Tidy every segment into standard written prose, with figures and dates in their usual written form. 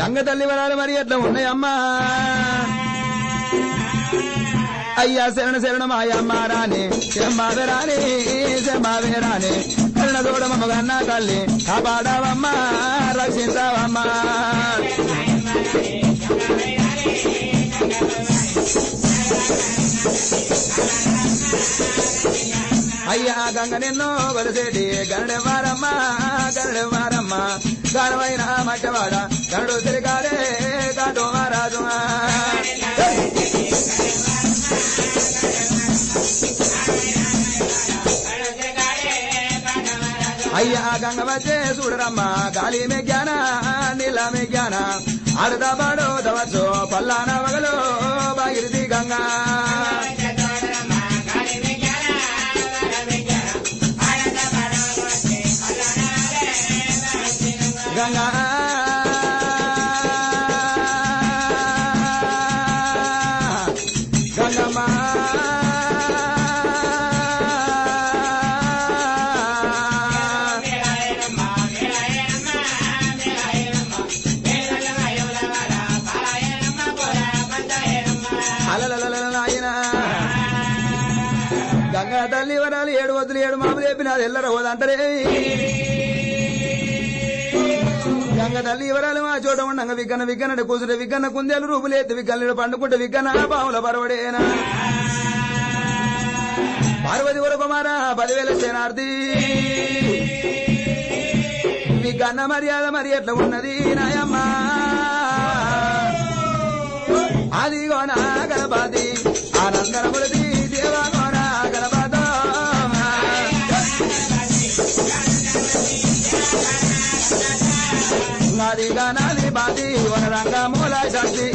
గంగ తల్లి వరాలు మరి ఎట్లా ఉన్నాయమ్మా అయ్యా శరణ శరణ మాయమ్మ రాని శంబావే రాని శంబావే రాని కరుణ తోడమ్మ గన్నా తల్లి కాపాడావమ్మా రక్షించావమ్మా అయ్యా గంగ నిన్నో వలసేటి గరుడెవ్వారమ్మా గరుడెవ్వారమ్మా గరువైన మట్టవాడ గరుడు తిరిగాడే కాటో మహారాజు అయ్యా గంగ వచ్చే చూడరమ్మా గాలి మే జ్ఞాన నీల మే జ్ఞాన ఆడదా పాడో దవచ్చు పల్లాన వగలో భాగీరథి గంగా గంగా గంగమ్మ గంగా తల్లి వరాలు 7 వద్దులు 7 మామూలు చెప్పినది ఎల్లర పోదంటారే గంగ తల్లి వరాలు మా చోట ఉండంగా విగ్గన విగ్గన కూసుంటే విగ్గన కుందేలు రూపులేత్తి విగ్గన పండుకుంటే విగ్గన పాముల పరవడేనా పార్వతి వరకుమారా 10,000 సేనార్థి విగ్గన్న మర్యాద మరి ఎట్లా ఉన్నది నాయమ్మా అదిగో నా గణపతి ఆనందరములది దేవాగో నా గణపత నాది గానాది బాది వన రంగ మూల శక్తి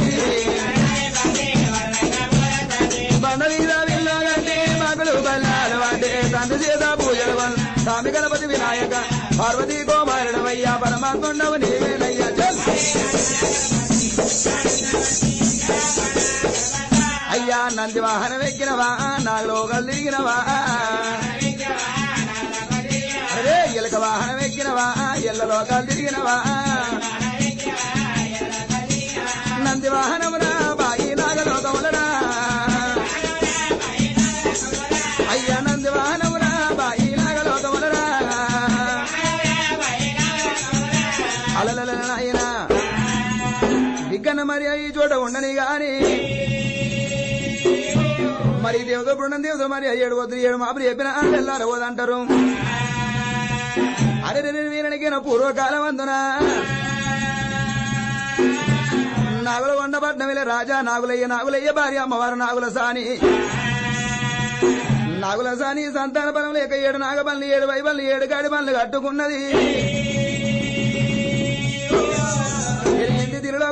బండ మీద విల్లగంటే మగలు బల్లాలు అంటే తండ్రి చేత పూజలు స్వామి గణపతి వినాయక పార్వతీ కుమారుడవయ్యా పరమాత్ముండవు నీవేనయ్యా అయ్యా నంది వాహనం ఎక్కినవా నాగలోకలు తిరిగినవా అరే ఎలక వాహనం ఎక్కినవా ఎల్ల లోకాలు తిరిగినవా నంది వాహనమురా బాయి నాగలోకములరా అయ్యా నంది వాహనమురా బాయి నాగలోకములరా అలల నాయన విగ్గన మరి ఈ చోట ఉండని గాని మరి దేవత బృండం దేవత మరి 7 వద్దులు 7 మాపులు చెప్పిన ఎల్లార పోదంటారు అరే వీరనికైనా పూర్వకాలం అందున నాగుల కొండపట్నమిలే రాజా నాగులయ్య భార్య అమ్మవారు నాగుల సాని సంతాన బలం లేక 7 నాగబల్ని 7 వైబల్ని 7 గాడి బల్ని కట్టుకున్నది తిరులో